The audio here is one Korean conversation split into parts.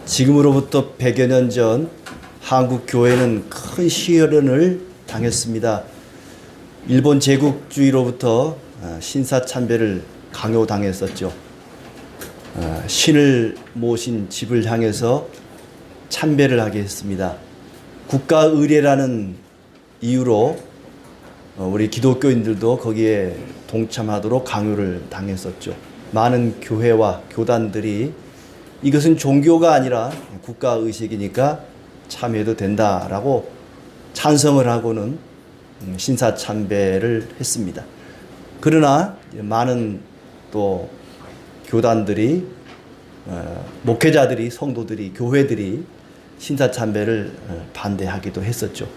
지금으로부터 100여 년 전 한국 교회는 큰 시련을 당했습니다. 일본 제국주의로부터 신사참배를 강요당했었죠. 신을 모신 집을 향해서 참배를 하게 했습니다. 국가의례라는 이유로 우리 기독교인들도 거기에 동참하도록 강요를 당했었죠. 많은 교회와 교단들이 이것은 종교가 아니라 국가의식이니까 참여해도 된다라고 찬성을 하고는 신사참배를 했습니다. 그러나 많은 또 교단들이, 목회자들이, 성도들이, 교회들이 신사참배를 반대하기도 했었죠.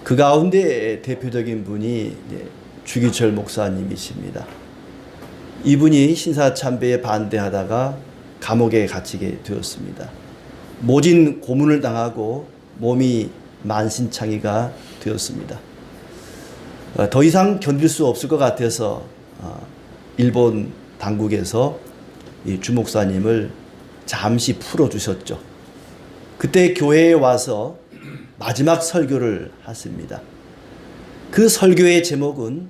그 가운데 대표적인 분이 주기철 목사님이십니다. 이분이 신사참배에 반대하다가 감옥에 갇히게 되었습니다. 모진 고문을 당하고 몸이 만신창이가 되었습니다. 더 이상 견딜 수 없을 것 같아서 일본 당국에서 이 주 목사님을 잠시 풀어주셨죠. 그때 교회에 와서 마지막 설교를 하십니다. 그 설교의 제목은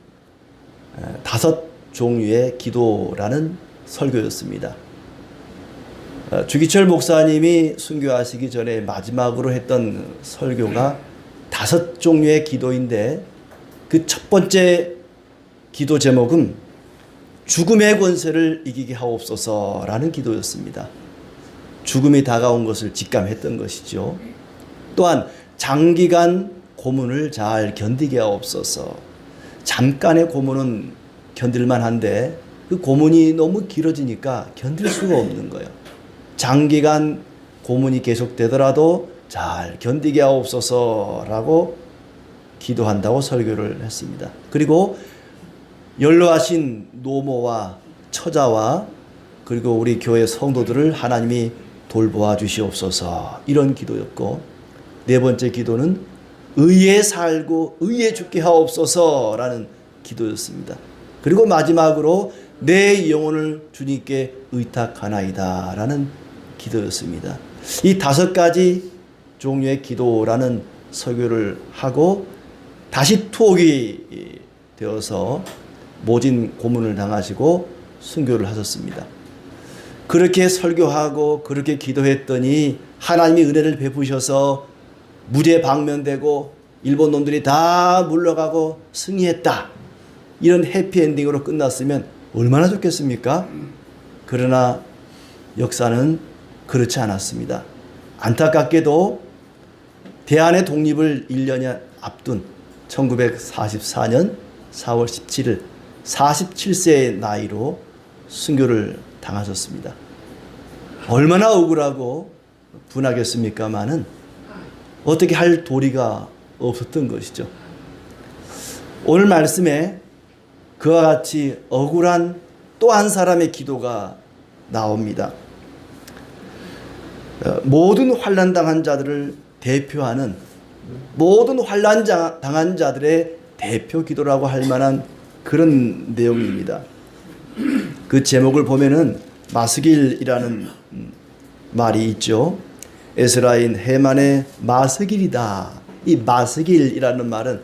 5 종류의 기도라는 설교였습니다. 주기철 목사님이 순교하시기 전에 마지막으로 했던 설교가 5 종류의 기도인데 그 첫 번째 기도 제목은 죽음의 권세를 이기게 하옵소서라는 기도였습니다. 죽음이 다가온 것을 직감했던 것이죠. 또한 장기간 고문을 잘 견디게 하옵소서. 잠깐의 고문은 견딜만 한데 그 고문이 너무 길어지니까 견딜 수가 없는 거예요. 장기간 고문이 계속되더라도 잘 견디게 하옵소서라고 기도한다고 설교를 했습니다. 그리고 연로하신 노모와 처자와 그리고 우리 교회 성도들을 하나님이 돌보아 주시옵소서, 이런 기도였고, 4번째 기도는 의에 살고 의에 죽게 하옵소서라는 기도였습니다. 그리고 마지막으로 내 영혼을 주님께 의탁하나이다 라는 기도였습니다. 이 5가지 종류의 기도라는 설교를 하고 다시 투옥이 되어서 모진 고문을 당하시고 순교를 하셨습니다. 그렇게 설교하고 그렇게 기도했더니 하나님이 은혜를 베푸셔서 무죄 방면되고 일본 놈들이 다 물러가고 승리했다, 이런 해피엔딩으로 끝났으면 얼마나 좋겠습니까? 그러나 역사는 그렇지 않았습니다. 안타깝게도 대한의 독립을 1년여 앞둔 1944년 4월 17일 47세의 나이로 순교를 당하셨습니다. 얼마나 억울하고 분하겠습니까마는 어떻게 할 도리가 없었던 것이죠. 오늘 말씀에 그와 같이 억울한 또 한 사람의 기도가 나옵니다. 모든 환난 당한 자들을 대표하는, 모든 환난 당한 자들의 대표 기도라고 할 만한 그런 내용입니다. 그 제목을 보면은 마스길이라는 말이 있죠. 에스라인 헤만의 마스길이다. 이 마스길이라는 말은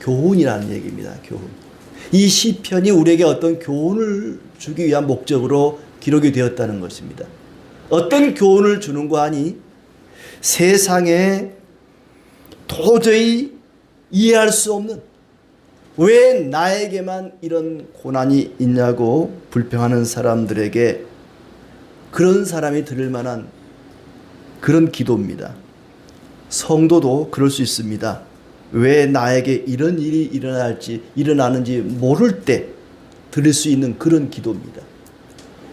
교훈이라는 얘기입니다. 교훈. 이 시편이 우리에게 어떤 교훈을 주기 위한 목적으로 기록이 되었다는 것입니다. 어떤 교훈을 주는 거 아니? 세상에 도저히 이해할 수 없는, 왜 나에게만 이런 고난이 있냐고 불평하는 사람들에게 그런 사람이 들을 만한 그런 기도입니다. 성도도 그럴 수 있습니다. 왜 나에게 이런 일이 일어나는지 모를 때 들을 수 있는 그런 기도입니다.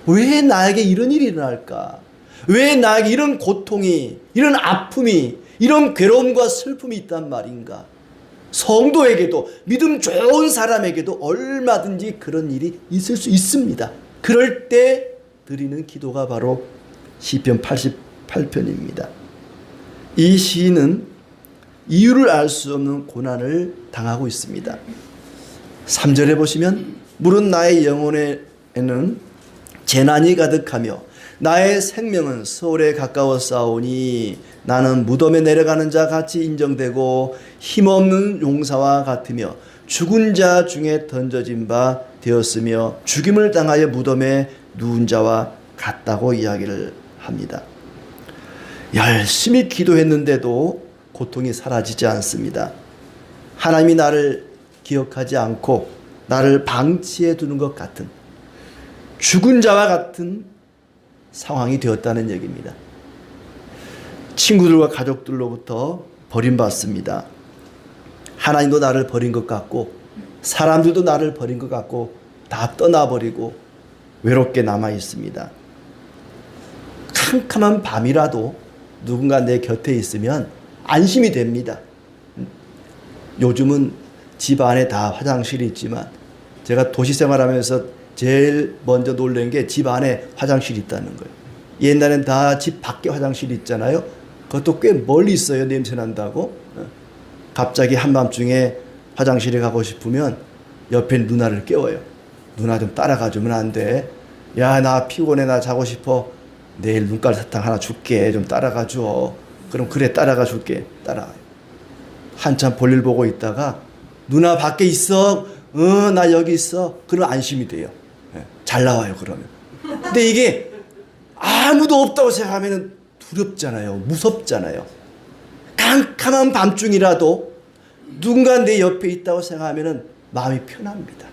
왜 나에게 이런 일이 일어날까? 왜 나에게 이런 고통이, 이런 아픔이, 이런 괴로움과 슬픔이 있단 말인가? 성도에게도, 믿음 좋은 사람에게도 얼마든지 그런 일이 있을 수 있습니다. 그럴 때 드리는 기도가 바로 시편 88편입니다. 이 시인은 이유를 알 수 없는 고난을 당하고 있습니다. 3절에 보시면 물은 나의 영혼에는 재난이 가득하며 나의 생명은 서울에 가까웠사오니 나는 무덤에 내려가는 자 같이 인정되고 힘없는 용사와 같으며 죽은 자 중에 던져진 바 되었으며 죽임을 당하여 무덤에 누운 자와 같다고 이야기를 합니다. 열심히 기도했는데도 고통이 사라지지 않습니다. 하나님이 나를 기억하지 않고 나를 방치해 두는 것 같은 죽은 자와 같은 상황이 되었다는 얘기입니다. 친구들과 가족들로부터 버림받습니다. 하나님도 나를 버린 것 같고 사람들도 나를 버린 것 같고 다 떠나버리고 외롭게 남아 있습니다. 캄캄한 밤이라도 누군가 내 곁에 있으면 안심이 됩니다. 요즘은 집 안에 다 화장실이 있지만 제가 도시 생활하면서 제일 먼저 놀란 게 집 안에 화장실이 있다는 거예요. 옛날엔 다 집 밖에 화장실이 있잖아요. 그것도 꽤 멀리 있어요. 냄새 난다고. 갑자기 한밤중에 화장실에 가고 싶으면 옆에 누나를 깨워요. 누나 좀 따라가 주면 안 돼? 야, 나 피곤해. 나 자고 싶어. 내일 눈깔 사탕 하나 줄게. 좀 따라가 줘. 그럼 그래, 따라가 줄게. 따라가요. 한참 볼일 보고 있다가 누나 밖에 있어. 나 여기 있어. 그럼 안심이 돼요. 잘 나와요, 그러면. 근데 이게 아무도 없다고 생각하면 두렵잖아요. 무섭잖아요. 캄캄한 밤중이라도 누군가 내 옆에 있다고 생각하면 마음이 편합니다.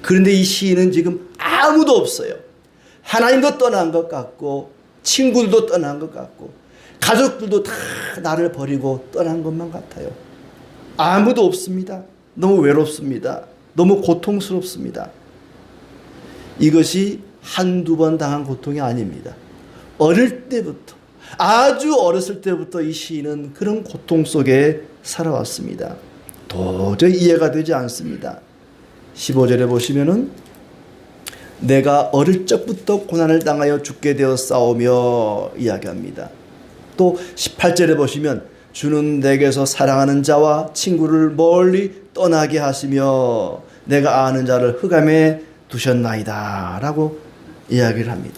그런데 이 시인은 지금 아무도 없어요. 하나님도 떠난 것 같고 친구들도 떠난 것 같고 가족들도 다 나를 버리고 떠난 것만 같아요. 아무도 없습니다. 너무 외롭습니다. 너무 고통스럽습니다. 이것이 한두 번 당한 고통이 아닙니다. 어릴 때부터, 아주 어렸을 때부터 이 시인은 그런 고통 속에 살아왔습니다. 도저히 이해가 되지 않습니다. 15절에 보시면은 내가 어릴 적부터 고난을 당하여 죽게 되어 싸우며 이야기합니다. 또 18절에 보시면 주는 내게서 사랑하는 자와 친구를 멀리 떠나게 하시며 내가 아는 자를 흑암에 두셨나이다 라고 이야기를 합니다.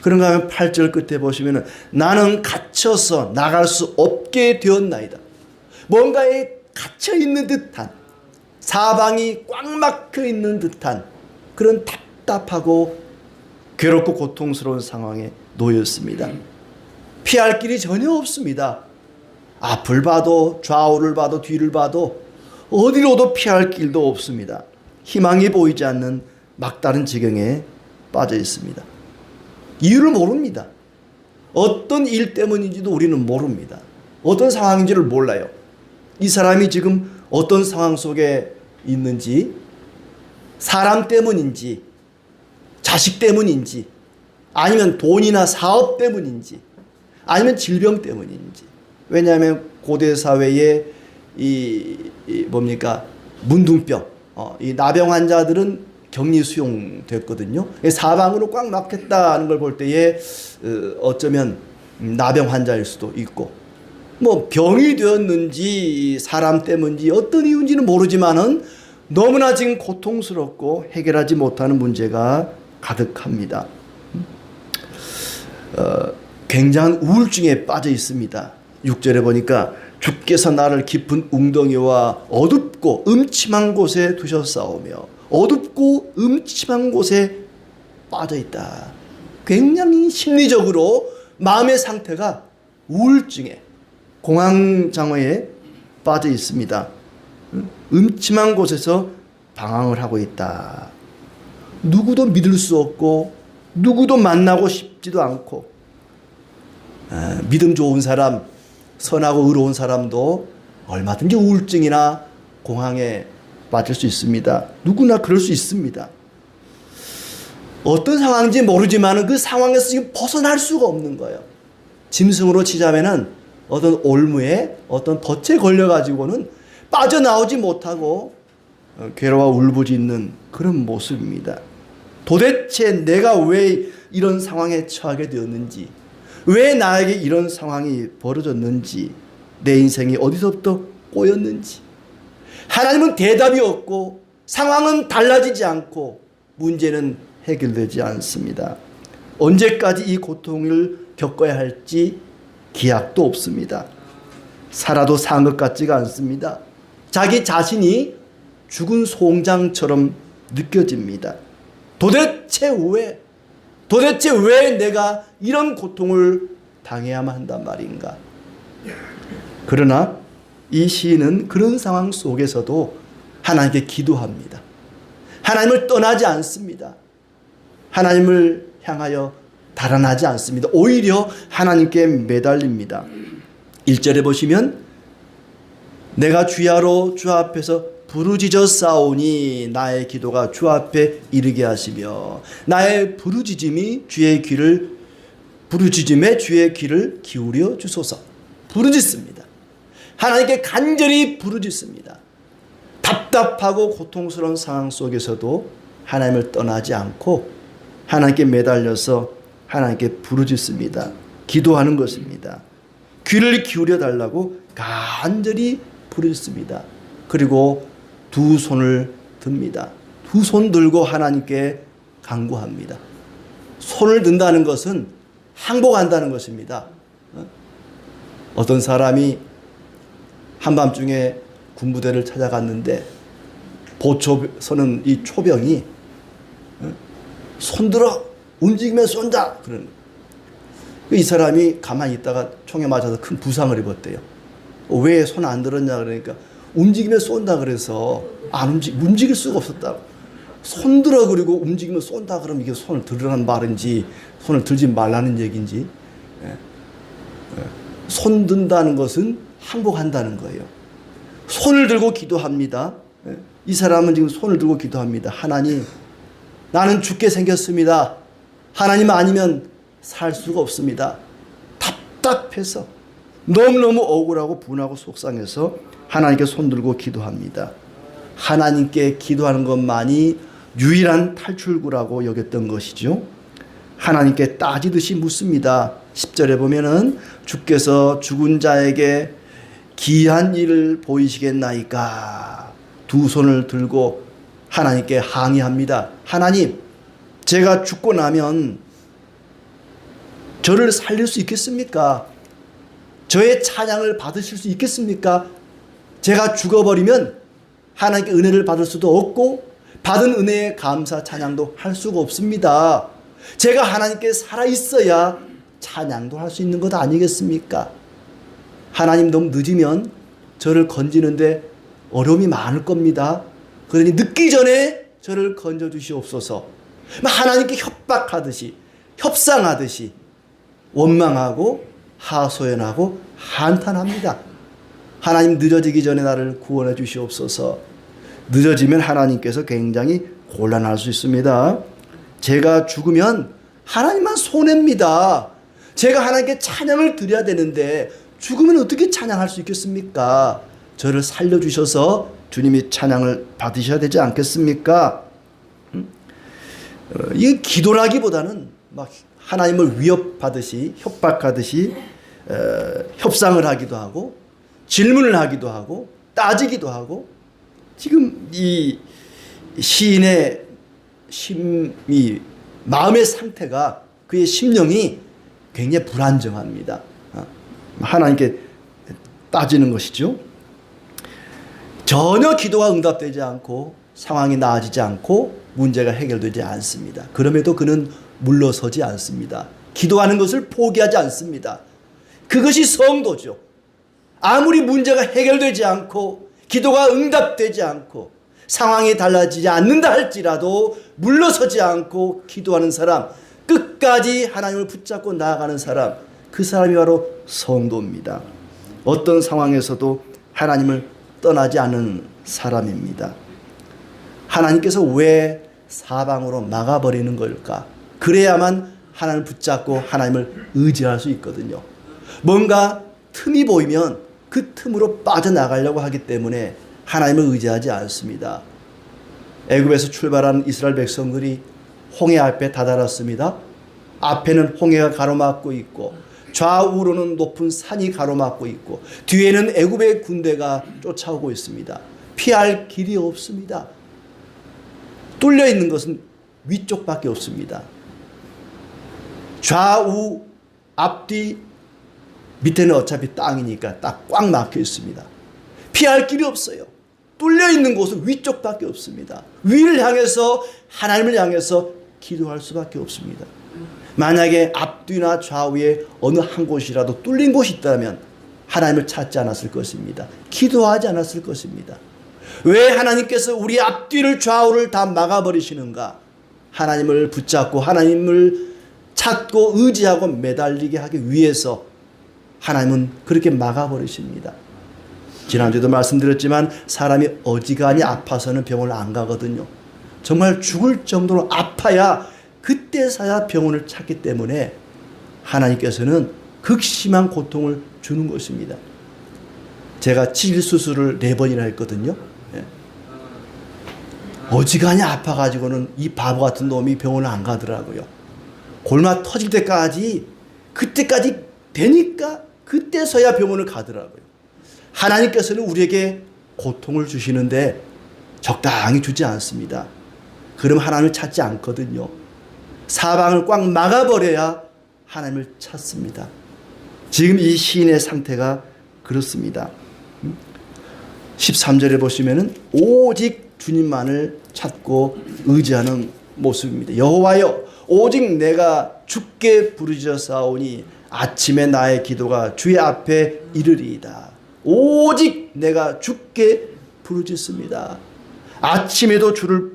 그런가 하면 8절 끝에 보시면 나는 갇혀서 나갈 수 없게 되었나이다. 뭔가에 갇혀있는 듯한, 사방이 꽉 막혀있는 듯한 그런 답답하고 괴롭고 고통스러운 상황에 놓였습니다. 피할 길이 전혀 없습니다. 앞을 봐도 좌우를 봐도 뒤를 봐도 어디로도 피할 길도 없습니다. 희망이 보이지 않는 막다른 지경에 빠져 있습니다. 이유를 모릅니다. 어떤 일 때문인지도 우리는 모릅니다. 어떤 상황인지를 몰라요. 이 사람이 지금 어떤 상황 속에 있는지, 사람 때문인지, 자식 때문인지, 아니면 돈이나 사업 때문인지, 아니면 질병 때문인지. 왜냐하면 고대 사회에 문둥병, 이 나병 환자들은 격리 수용됐거든요. 사방으로 꽉 막혔다는 걸 볼 때에 어쩌면 나병 환자일 수도 있고, 뭐 병이 되었는지 사람 때문인지 어떤 이유인지는 모르지만은 너무나 지금 고통스럽고 해결하지 못하는 문제가 가득합니다. 굉장한 우울증에 빠져 있습니다. 6절에 보니까 주께서 나를 깊은 웅덩이와 어둡고 음침한 곳에 두셨사오며, 어둡고 음침한 곳에 빠져 있다. 굉장히 심리적으로 마음의 상태가 우울증에, 공황장애에 빠져 있습니다. 음침한 곳에서 방황을 하고 있다. 누구도 믿을 수 없고 누구도 만나고 싶지도 않고, 믿음 좋은 사람, 선하고 의로운 사람도 얼마든지 우울증이나 공황에 빠질 수 있습니다. 누구나 그럴 수 있습니다. 어떤 상황인지 모르지만 그 상황에서 지금 벗어날 수가 없는 거예요. 짐승으로 치자면은 어떤 올무에, 어떤 덫에 걸려가지고는 빠져나오지 못하고 괴로워 울부짖는 그런 모습입니다. 도대체 내가 왜 이런 상황에 처하게 되었는지, 왜 나에게 이런 상황이 벌어졌는지, 내 인생이 어디서부터 꼬였는지. 하나님은 대답이 없고 상황은 달라지지 않고 문제는 해결되지 않습니다. 언제까지 이 고통을 겪어야 할지 기약도 없습니다. 살아도 산 것 같지가 않습니다. 자기 자신이 죽은 송장처럼 느껴집니다. 도대체 왜 내가 이런 고통을 당해야만 한단 말인가? 그러나 이 시인은 그런 상황 속에서도 하나님께 기도합니다. 하나님을 떠나지 않습니다. 하나님을 향하여 달아나지 않습니다. 오히려 하나님께 매달립니다. 1절에 보시면 내가 주야로 주 앞에서 부르짖어 싸우니 나의 기도가 주 앞에 이르게 하시며 나의 부르짖음에 주의 귀를 기울여 주소서. 부르짖습니다. 하나님께 간절히 부르짖습니다. 답답하고 고통스러운 상황 속에서도 하나님을 떠나지 않고 하나님께 매달려서 하나님께 부르짖습니다. 기도하는 것입니다. 귀를 기울여 달라고 간절히 부르짖습니다. 그리고 두 손을 듭니다. 두 손 들고 하나님께 간구합니다. 손을 든다는 것은 항복한다는 것입니다. 어떤 사람이 한밤중에 군부대를 찾아갔는데 보초 서는 이 초병이 손들어 움직이면 쏜다 그러는 거예요. 이 사람이 가만히 있다가 총에 맞아서 큰 부상을 입었대요. 왜 손 안 들었냐 그러니까 움직이면 쏜다 그래서 안 움직일 수가 없었다고. 손들어 그리고 움직이면 쏜다 그러면 이게 손을 들으라는 말인지 손을 들지 말라는 얘기인지. 손 든다는 것은 항복한다는 거예요. 손을 들고 기도합니다. 이 사람은 지금 손을 들고 기도합니다. 하나님, 나는 죽게 생겼습니다. 하나님 아니면 살 수가 없습니다. 답답해서 너무너무 억울하고 분하고 속상해서 하나님께 손 들고 기도합니다. 하나님께 기도하는 것만이 유일한 탈출구라고 여겼던 것이죠. 하나님께 따지듯이 묻습니다. 10절에 보면은 주께서 죽은 자에게 기이한 일을 보이시겠나이까. 두 손을 들고 하나님께 항의합니다. 하나님, 제가 죽고 나면 저를 살릴 수 있겠습니까? 저의 찬양을 받으실 수 있겠습니까? 제가 죽어버리면 하나님께 은혜를 받을 수도 없고 받은 은혜에 감사 찬양도 할 수가 없습니다. 제가 하나님께 살아있어야 찬양도 할 수 있는 것 아니겠습니까? 하나님 너무 늦으면 저를 건지는데 어려움이 많을 겁니다. 그러니 늦기 전에 저를 건져주시옵소서. 하나님께 협박하듯이 협상하듯이 원망하고 하소연하고 한탄합니다. 하나님 늦어지기 전에 나를 구원해 주시옵소서. 늦어지면 하나님께서 굉장히 곤란할 수 있습니다. 제가 죽으면 하나님만 손해입니다. 제가 하나님께 찬양을 드려야 되는데 죽으면 어떻게 찬양할 수 있겠습니까? 저를 살려주셔서 주님이 찬양을 받으셔야 되지 않겠습니까? 이 기도라기보다는 막 하나님을 위협하듯이 협박하듯이 협상을 하기도 하고 질문을 하기도 하고 따지기도 하고 지금 이 시인의 마음의 상태가 그의 심령이 굉장히 불안정합니다. 하나님께 따지는 것이죠. 전혀 기도가 응답되지 않고 상황이 나아지지 않고 문제가 해결되지 않습니다. 그럼에도 그는 물러서지 않습니다. 기도하는 것을 포기하지 않습니다. 그것이 성도죠. 아무리 문제가 해결되지 않고 기도가 응답되지 않고 상황이 달라지지 않는다 할지라도 물러서지 않고 기도하는 사람, 끝까지 하나님을 붙잡고 나아가는 사람, 그 사람이 바로 성도입니다. 어떤 상황에서도 하나님을 떠나지 않는 사람입니다. 하나님께서 왜 사방으로 막아버리는 걸까? 그래야만 하나님을 붙잡고 하나님을 의지할 수 있거든요. 뭔가 틈이 보이면 그 틈으로 빠져나가려고 하기 때문에 하나님을 의지하지 않습니다. 애굽에서 출발한 이스라엘 백성들이 홍해 앞에 다다랐습니다. 앞에는 홍해가 가로막고 있고 좌우로는 높은 산이 가로막고 있고 뒤에는 애굽의 군대가 쫓아오고 있습니다. 피할 길이 없습니다. 뚫려 있는 것은 위쪽밖에 없습니다. 좌우 앞뒤 밑에는 어차피 땅이니까 딱 꽉 막혀 있습니다. 피할 길이 없어요. 뚫려 있는 곳은 위쪽밖에 없습니다. 위를 향해서 하나님을 향해서 기도할 수밖에 없습니다. 만약에 앞뒤나 좌우에 어느 한 곳이라도 뚫린 곳이 있다면 하나님을 찾지 않았을 것입니다. 기도하지 않았을 것입니다. 왜 하나님께서 우리 앞뒤를 좌우를 다 막아버리시는가? 하나님을 붙잡고 하나님을 찾고 의지하고 매달리게 하기 위해서 하나님은 그렇게 막아버리십니다. 지난주에도 말씀드렸지만 사람이 어지간히 아파서는 병원을 안 가거든요. 정말 죽을 정도로 아파야 그때서야 병원을 찾기 때문에 하나님께서는 극심한 고통을 주는 것입니다. 제가 치질 수술을 4번이나 했거든요. 어지간히 아파가지고는 이 바보 같은 놈이 병원을 안 가더라고요. 골마 터질 때까지 그때까지 되니까 그때서야 병원을 가더라고요. 하나님께서는 우리에게 고통을 주시는데 적당히 주지 않습니다. 그럼 하나님을 찾지 않거든요. 사방을 꽉 막아버려야 하나님을 찾습니다. 지금 이 시인의 상태가 그렇습니다. 13절에 보시면은 오직 주님만을 찾고 의지하는 모습입니다. 여호와여 오직 내가 주께 부르짖었사오니 아침에 나의 기도가 주의 앞에 이르리이다. 오직 내가 주께 부르짖습니다. 아침에도 주를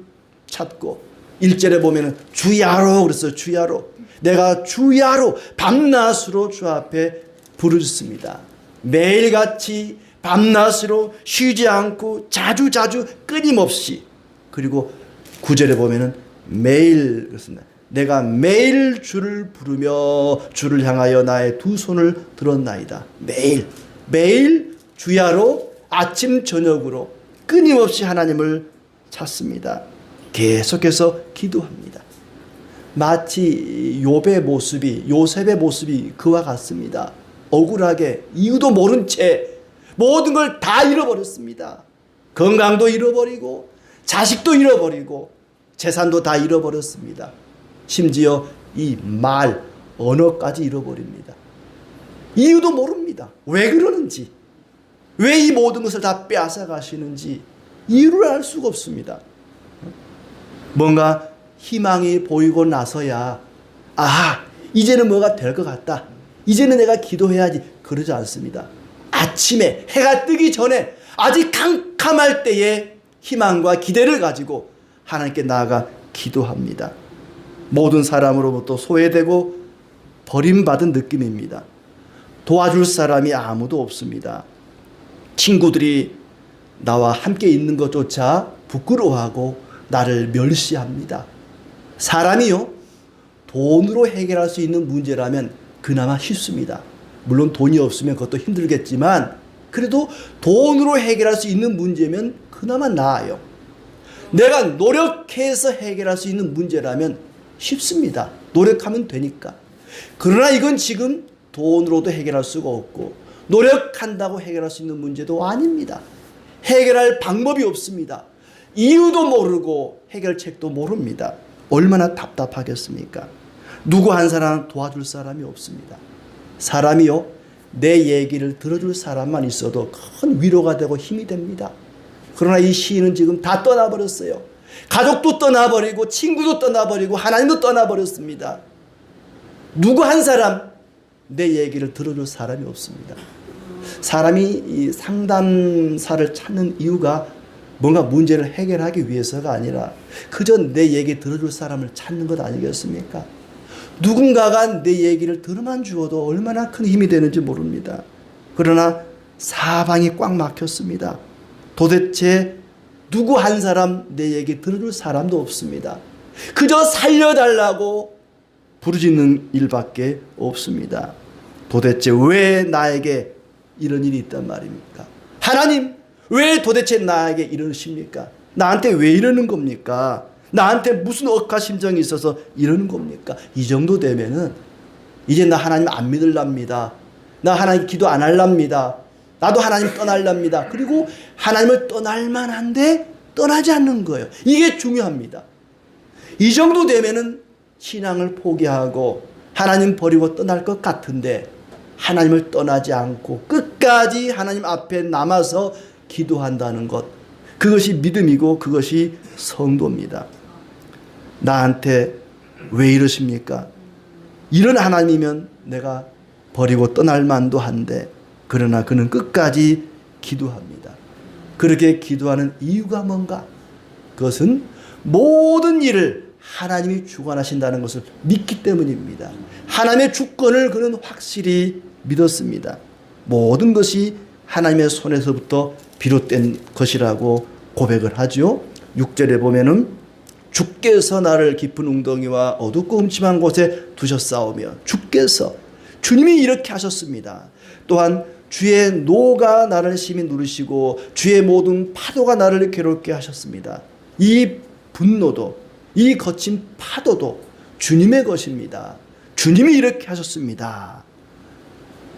찾고 1절에 보면은 주야로 그랬어요. 주야로 내가 주야로 밤낮으로 주 앞에 부르짖습니다. 매일같이 밤낮으로 쉬지 않고 자주 끊임없이. 그리고 9절에 보면은 매일 그렇습니다. 내가 매일 주를 부르며 주를 향하여 나의 두 손을 들었나이다. 매일 주야로 아침 저녁으로 끊임없이 하나님을 찾습니다. 계속해서 기도합니다. 마치 욥의 모습이 요셉의 모습이 그와 같습니다. 억울하게 이유도 모른 채 모든 걸 다 잃어버렸습니다. 건강도 잃어버리고 자식도 잃어버리고 재산도 다 잃어버렸습니다. 심지어 이 말 언어까지 잃어버립니다. 이유도 모릅니다. 왜 그러는지, 왜 이 모든 것을 다 빼앗아 가시는지 이유를 알 수가 없습니다. 뭔가 희망이 보이고 나서야 이제는 뭐가 될 것 같다. 이제는 내가 기도해야지. 그러지 않습니다. 아침에 해가 뜨기 전에 아직 캄캄할 때에 희망과 기대를 가지고 하나님께 나아가 기도합니다. 모든 사람으로부터 소외되고 버림받은 느낌입니다. 도와줄 사람이 아무도 없습니다. 친구들이 나와 함께 있는 것조차 부끄러워하고 나를 멸시합니다. 사람이요, 돈으로 해결할 수 있는 문제라면 그나마 쉽습니다. 물론 돈이 없으면 그것도 힘들겠지만 그래도 돈으로 해결할 수 있는 문제면 그나마 나아요. 내가 노력해서 해결할 수 있는 문제라면 쉽습니다. 노력하면 되니까. 그러나 이건 지금 돈으로도 해결할 수가 없고 노력한다고 해결할 수 있는 문제도 아닙니다. 해결할 방법이 없습니다. 이유도 모르고 해결책도 모릅니다. 얼마나 답답하겠습니까? 누구 한 사람 도와줄 사람이 없습니다. 사람이요, 내 얘기를 들어줄 사람만 있어도 큰 위로가 되고 힘이 됩니다. 그러나 이 시인은 지금 다 떠나버렸어요. 가족도 떠나버리고 친구도 떠나버리고 하나님도 떠나버렸습니다. 누구 한 사람 내 얘기를 들어줄 사람이 없습니다. 사람이 이 상담사를 찾는 이유가 뭔가 문제를 해결하기 위해서가 아니라 그저 내 얘기 들어줄 사람을 찾는 것 아니겠습니까? 누군가가 내 얘기를 들어만 주어도 얼마나 큰 힘이 되는지 모릅니다. 그러나 사방이 꽉 막혔습니다. 도대체 누구 한 사람 내 얘기 들어줄 사람도 없습니다. 그저 살려달라고 부르짖는 일밖에 없습니다. 도대체 왜 나에게 이런 일이 있단 말입니까? 하나님, 왜 도대체 나에게 이러십니까? 나한테 왜 이러는 겁니까? 나한테 무슨 억하 심정이 있어서 이러는 겁니까? 이 정도 되면은 이제 나 하나님 안 믿을랍니다. 나 하나님 기도 안 할랍니다. 나도 하나님 떠날랍니다. 그리고 하나님을 떠날 만한데 떠나지 않는 거예요. 이게 중요합니다. 이 정도 되면은 신앙을 포기하고 하나님 버리고 떠날 것 같은데 하나님을 떠나지 않고 끝까지 하나님 앞에 남아서 기도한다는 것, 그것이 믿음이고 그것이 성도입니다. 나한테 왜 이러십니까? 이런 하나님이면 내가 버리고 떠날 만도 한데, 그러나 그는 끝까지 기도합니다. 그렇게 기도하는 이유가 뭔가? 그것은 모든 일을 하나님이 주관하신다는 것을 믿기 때문입니다. 하나님의 주권을 그는 확실히 믿었습니다. 모든 것이 하나님의 손에서부터 비롯된 것이라고 고백을 하죠. 6절에 보면은 주께서 나를 깊은 웅덩이와 어둡고 음침한 곳에 두셨사오며, 주님이 이렇게 하셨습니다. 또한 주의 노가 나를 심히 누르시고 주의 모든 파도가 나를 괴롭게 하셨습니다. 이 분노도 이 거친 파도도 주님의 것입니다. 주님이 이렇게 하셨습니다.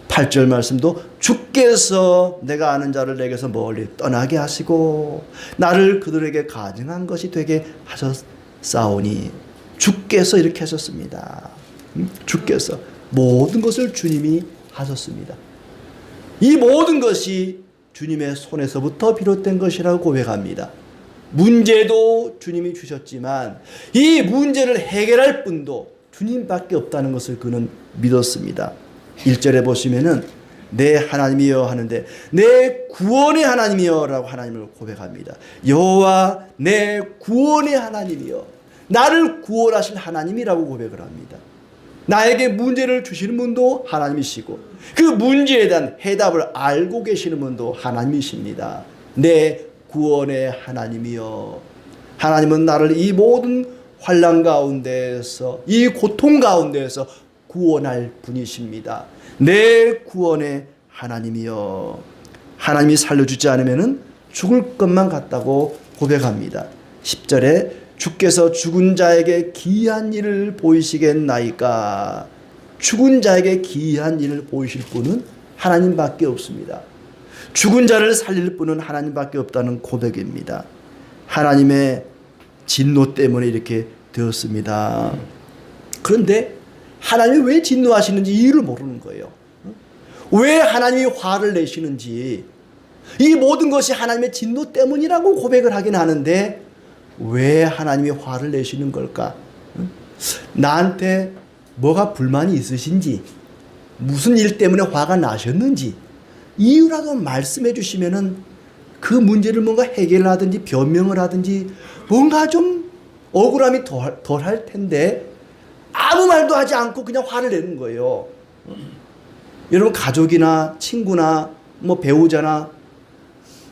8절 말씀도 주께서 내가 아는 자를 내게서 멀리 떠나게 하시고 나를 그들에게 가증한 것이 되게 하셨사오니, 주께서 이렇게 하셨습니다. 주께서 모든 것을 주님이 하셨습니다. 이 모든 것이 주님의 손에서부터 비롯된 것이라고 고백합니다. 문제도 주님이 주셨지만 이 문제를 해결할 분도 주님밖에 없다는 것을 그는 믿었습니다. 1절에 보시면은 내 하나님이여 하는데 내 구원의 하나님이여 라고 하나님을 고백합니다. 여호와 내 구원의 하나님이여, 나를 구원하신 하나님이라고 고백을 합니다. 나에게 문제를 주시는 분도 하나님이시고 그 문제에 대한 해답을 알고 계시는 분도 하나님이십니다. 내 구원의 하나님이여, 하나님은 나를 이 모든 환난 가운데에서, 이 고통 가운데에서 구원할 분이십니다. 내 구원의 하나님이여. 하나님이 살려주지 않으면 죽을 것만 같다고 고백합니다. 10절에 주께서 죽은 자에게 기이한 일을 보이시겠나이까. 죽은 자에게 기이한 일을 보이실 분은 하나님밖에 없습니다. 죽은 자를 살릴 분은 하나님밖에 없다는 고백입니다. 하나님의 진노 때문에 이렇게 되었습니다. 그런데 하나님이 왜 진노하시는지 이유를 모르는 거예요. 왜 하나님이 화를 내시는지, 이 모든 것이 하나님의 진노 때문이라고 고백을 하긴 하는데 왜 하나님이 화를 내시는 걸까? 나한테 뭐가 불만이 있으신지, 무슨 일 때문에 화가 나셨는지 이유라도 말씀해 주시면은 그 문제를 뭔가 해결을 하든지 변명을 하든지 뭔가 좀 억울함이 덜 할 텐데 아무 말도 하지 않고 그냥 화를 내는 거예요. 여러분, 가족이나 친구나 뭐 배우자나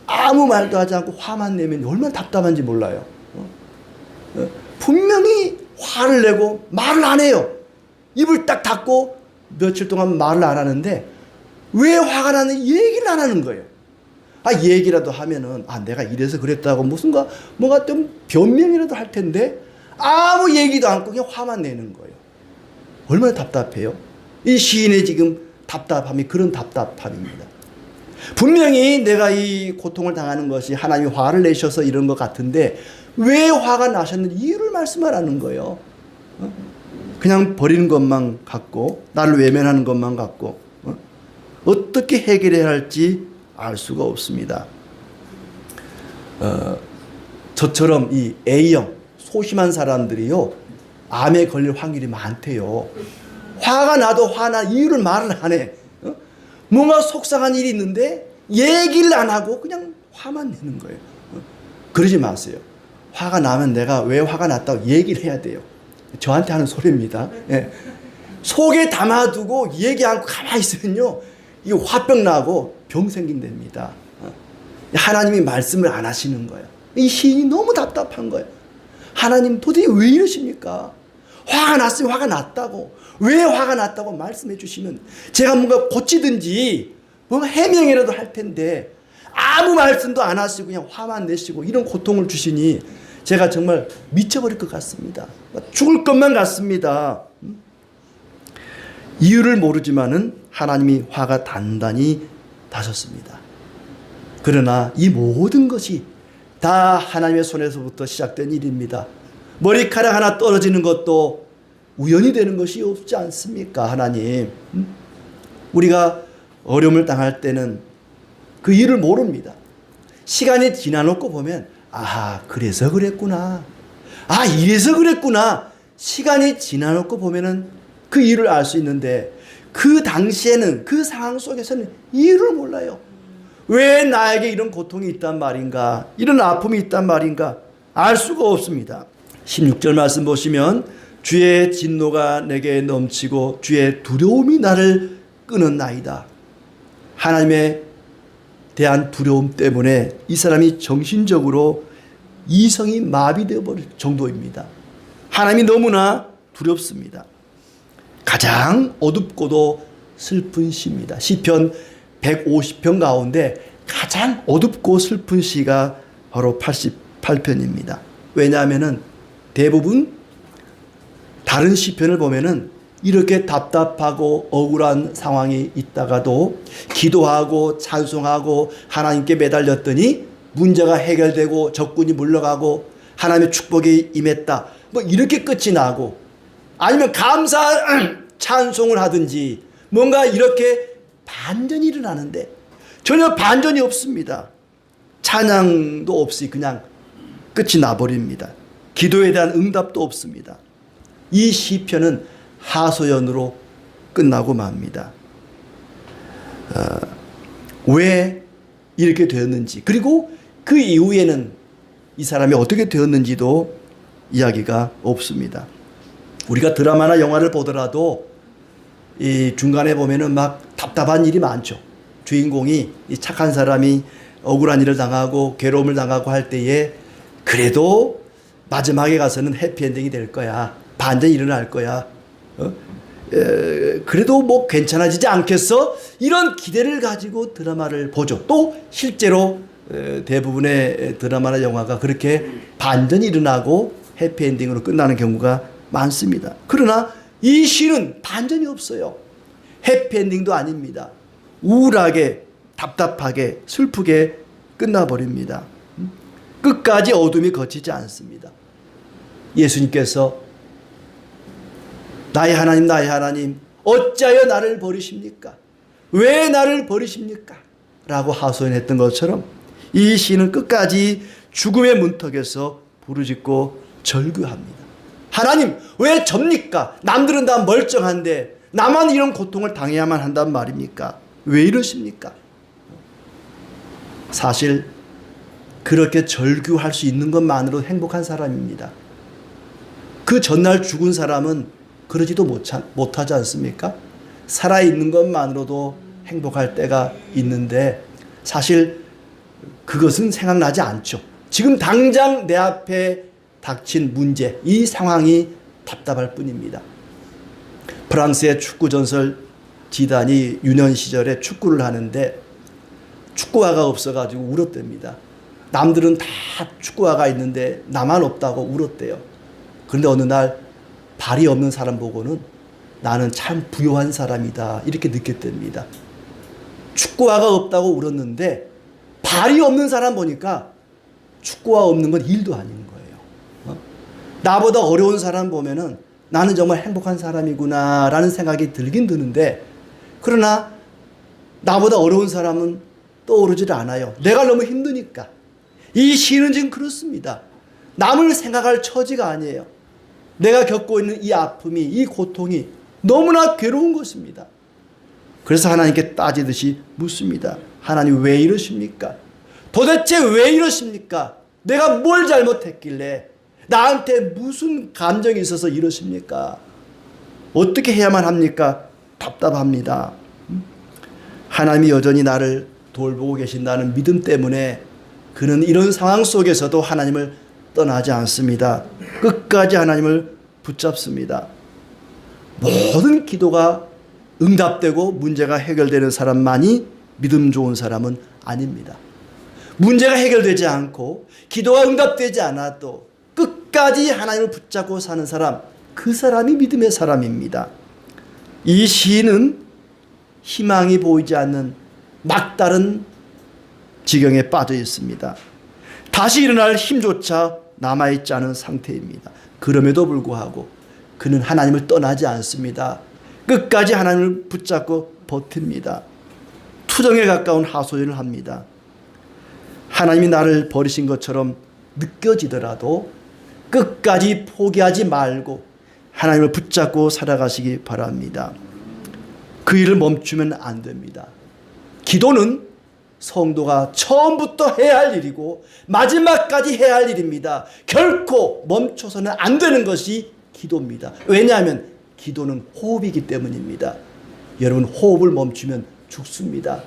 아무 말도 하지 않고 화만 내면 얼마나 답답한지 몰라요. 분명히 화를 내고 말을 안 해요. 입을 딱 닫고 며칠 동안 말을 안 하는데 왜 화가 나는지 얘기를 안 하는 거예요. 얘기라도 하면은 내가 이래서 그랬다고 뭔가 좀 변명이라도 할 텐데 아무 얘기도 않고 그냥 화만 내는 거예요. 얼마나 답답해요. 이 시인의 지금 답답함이 그런 답답함입니다. 분명히 내가 이 고통을 당하는 것이 하나님이 화를 내셔서 이런 것 같은데 왜 화가 나셨는지 이유를 말씀하라는 거예요. 그냥 버리는 것만 같고 나를 외면하는 것만 같고 어떻게 해결해야 할지 알 수가 없습니다. 저처럼 이 A형 소심한 사람들이요, 암에 걸릴 확률이 많대요. 화가 나도 화나 이유를 말을 안 해. 뭔가 속상한 일이 있는데 얘기를 안 하고 그냥 화만 내는 거예요. 그러지 마세요. 화가 나면 내가 왜 화가 났다고 얘기를 해야 돼요. 저한테 하는 소리입니다. 예. 속에 담아두고 얘기 않고 가만히 있으면요, 이 화병 나고 병 생긴답니다. 하나님이 말씀을 안 하시는 거예요. 이 시인이 너무 답답한 거예요. 하나님 도대체 왜 이러십니까? 화가 났으면 화가 났다고, 왜 화가 났다고 말씀해 주시면 제가 뭔가 고치든지 뭔가 해명이라도 할 텐데 아무 말씀도 안 하시고 그냥 화만 내시고 이런 고통을 주시니 제가 정말 미쳐버릴 것 같습니다. 죽을 것만 같습니다. 이유를 모르지만은 하나님이 화가 단단히 나셨습니다. 그러나 이 모든 것이 다 하나님의 손에서부터 시작된 일입니다. 머리카락 하나 떨어지는 것도 우연히 되는 것이 없지 않습니까? 하나님. 우리가 어려움을 당할 때는 그 일을 모릅니다. 시간이 지나놓고 보면 그래서 그랬구나. 이래서 그랬구나. 시간이 지나놓고 보면은 그 이유를 알 수 있는데 그 당시에는 그 상황 속에서는 이유를 몰라요. 왜 나에게 이런 고통이 있단 말인가? 이런 아픔이 있단 말인가? 알 수가 없습니다. 16절 말씀 보시면 주의 진노가 내게 넘치고 주의 두려움이 나를 끄는나이다. 하나님에 대한 두려움 때문에 이 사람이 정신적으로 이성이 마비되어 버릴 정도입니다. 하나님이 너무나 두렵습니다. 가장 어둡고도 슬픈 시입니다. 시편 150편 가운데 가장 어둡고 슬픈 시가 바로 88편입니다. 왜냐하면 대부분 다른 시편을 보면은 이렇게 답답하고 억울한 상황이 있다가도 기도하고 찬송하고 하나님께 매달렸더니 문제가 해결되고 적군이 물러가고 하나님의 축복이 임했다. 이렇게 끝이 나고 아니면 감사 찬송을 하든지 뭔가 이렇게 반전이 일어나는데 전혀 반전이 없습니다. 찬양도 없이 그냥 끝이 나버립니다. 기도에 대한 응답도 없습니다. 이 시편은 하소연으로 끝나고 맙니다. 왜 이렇게 되었는지 그리고 그 이후에는 이 사람이 어떻게 되었는지도 이야기가 없습니다. 우리가 드라마나 영화를 보더라도 이 중간에 보면은 막 답답한 일이 많죠. 주인공이 이 착한 사람이 억울한 일을 당하고 괴로움을 당하고 할 때에 그래도 마지막에 가서는 해피엔딩이 될 거야. 반전이 일어날 거야. 그래도 괜찮아지지 않겠어? 이런 기대를 가지고 드라마를 보죠. 또 실제로 대부분의 드라마나 영화가 그렇게 반전이 일어나고 해피엔딩으로 끝나는 경우가 많습니다. 그러나 이 시는 반전이 없어요. 해피엔딩도 아닙니다. 우울하게 답답하게 슬프게 끝나버립니다. 끝까지 어둠이 거치지 않습니다. 예수님께서 나의 하나님 어찌하여 나를 버리십니까? 왜 나를 버리십니까? 라고 하소연했던 것처럼 이 시는 끝까지 죽음의 문턱에서 부르짖고 절규합니다. 하나님 왜 접니까? 남들은 다 멀쩡한데 나만 이런 고통을 당해야만 한단 말입니까? 왜 이러십니까? 사실 그렇게 절규할 수 있는 것만으로 행복한 사람입니다. 그 전날 죽은 사람은 그러지도 못하지 않습니까? 살아있는 것만으로도 행복할 때가 있는데 사실 그것은 생각나지 않죠. 지금 당장 내 앞에 닥친 문제, 이 상황이 답답할 뿐입니다. 프랑스의 축구 전설 지단이 유년 시절에 축구를 하는데 축구화가 없어가지고 울었답니다. 남들은 다 축구화가 있는데 나만 없다고 울었대요. 그런데 어느 날 발이 없는 사람 보고는 나는 참 부유한 사람이다 이렇게 느꼈답니다. 축구화가 없다고 울었는데 발이 없는 사람 보니까 축구화 없는 건 일도 아닌 거예요. 나보다 어려운 사람 보면은 나는 정말 행복한 사람이구나 라는 생각이 들긴 드는데 그러나 나보다 어려운 사람은 떠오르질 않아요. 내가 너무 힘드니까. 이 시는 지금 그렇습니다. 남을 생각할 처지가 아니에요. 내가 겪고 있는 이 아픔이 이 고통이 너무나 괴로운 것입니다. 그래서 하나님께 따지듯이 묻습니다. 하나님 왜 이러십니까? 도대체 왜 이러십니까? 내가 뭘 잘못했길래 나한테 무슨 감정이 있어서 이러십니까? 어떻게 해야만 합니까? 답답합니다. 하나님이 여전히 나를 돌보고 계신다는 믿음 때문에 그는 이런 상황 속에서도 하나님을 떠나지 않습니다. 끝까지 하나님을 붙잡습니다. 모든 기도가 응답되고 문제가 해결되는 사람만이 믿음 좋은 사람은 아닙니다. 문제가 해결되지 않고 기도가 응답되지 않아도 끝까지 하나님을 붙잡고 사는 사람, 그 사람이 믿음의 사람입니다. 이 시인은 희망이 보이지 않는 막다른 지경에 빠져 있습니다. 다시 일어날 힘조차 남아있지 않은 상태입니다. 그럼에도 불구하고 그는 하나님을 떠나지 않습니다. 끝까지 하나님을 붙잡고 버팁니다. 투정에 가까운 하소연을 합니다. 하나님이 나를 버리신 것처럼 느껴지더라도 끝까지 포기하지 말고 하나님을 붙잡고 살아가시기 바랍니다. 그 일을 멈추면 안 됩니다. 기도는 성도가 처음부터 해야 할 일이고 마지막까지 해야 할 일입니다. 결코 멈춰서는 안 되는 것이 기도입니다. 왜냐하면 기도는 호흡이기 때문입니다. 여러분, 호흡을 멈추면 죽습니다.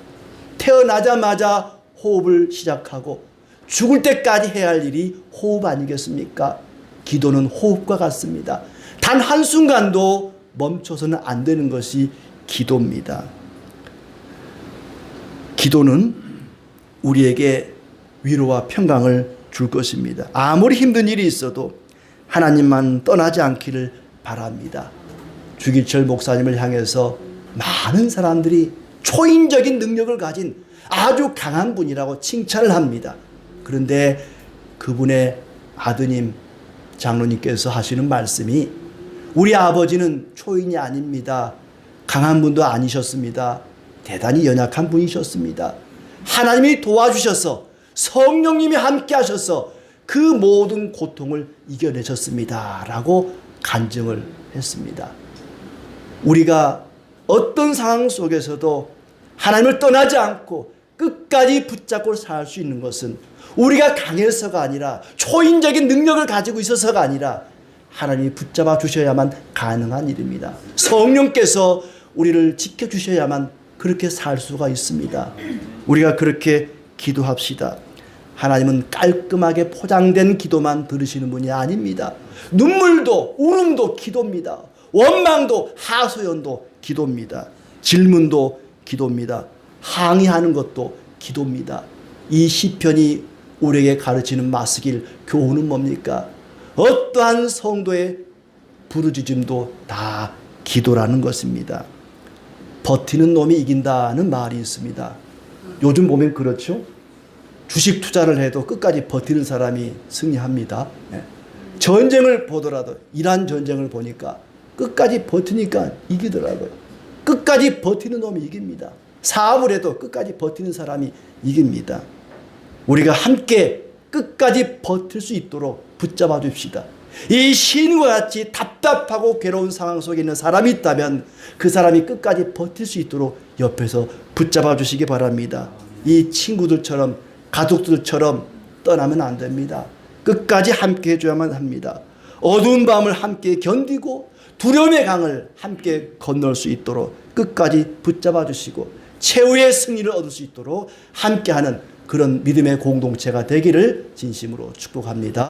태어나자마자 호흡을 시작하고 죽을 때까지 해야 할 일이 호흡 아니겠습니까? 기도는 호흡과 같습니다. 단 한순간도 멈춰서는 안 되는 것이 기도입니다. 기도는 우리에게 위로와 평강을 줄 것입니다. 아무리 힘든 일이 있어도 하나님만 떠나지 않기를 바랍니다. 주기철 목사님을 향해서 많은 사람들이 초인적인 능력을 가진 아주 강한 분이라고 칭찬을 합니다. 그런데 그분의 아드님 장로님께서 하시는 말씀이 우리 아버지는 초인이 아닙니다. 강한 분도 아니셨습니다. 대단히 연약한 분이셨습니다. 하나님이 도와주셔서 성령님이 함께 하셔서 그 모든 고통을 이겨내셨습니다. 라고 간증을 했습니다. 우리가 어떤 상황 속에서도 하나님을 떠나지 않고 끝까지 붙잡고 살 수 있는 것은 우리가 강해서가 아니라 초인적인 능력을 가지고 있어서가 아니라 하나님이 붙잡아 주셔야만 가능한 일입니다. 성령께서 우리를 지켜주셔야만 그렇게 살 수가 있습니다. 우리가 그렇게 기도합시다. 하나님은 깔끔하게 포장된 기도만 들으시는 분이 아닙니다. 눈물도 울음도 기도입니다. 원망도 하소연도 기도입니다. 질문도 기도입니다. 항의하는 것도 기도입니다. 이 시편이 우리에게 가르치는 마스길 교훈은 뭡니까? 어떠한 성도의 부르짖음도 다 기도라는 것입니다. 버티는 놈이 이긴다는 말이 있습니다. 요즘 보면 그렇죠? 주식 투자를 해도 끝까지 버티는 사람이 승리합니다. 전쟁을 보더라도 이란 전쟁을 보니까 끝까지 버티니까 이기더라고요. 끝까지 버티는 놈이 이깁니다. 사업을 해도 끝까지 버티는 사람이 이깁니다. 우리가 함께 끝까지 버틸 수 있도록 붙잡아 줍시다. 이 시인과 같이 답답하고 괴로운 상황 속에 있는 사람이 있다면 그 사람이 끝까지 버틸 수 있도록 옆에서 붙잡아 주시기 바랍니다. 이 친구들처럼 가족들처럼 떠나면 안 됩니다. 끝까지 함께 해줘야만 합니다. 어두운 밤을 함께 견디고 두려움의 강을 함께 건널 수 있도록 끝까지 붙잡아 주시고 최후의 승리를 얻을 수 있도록 함께하는 그런 믿음의 공동체가 되기를 진심으로 축복합니다.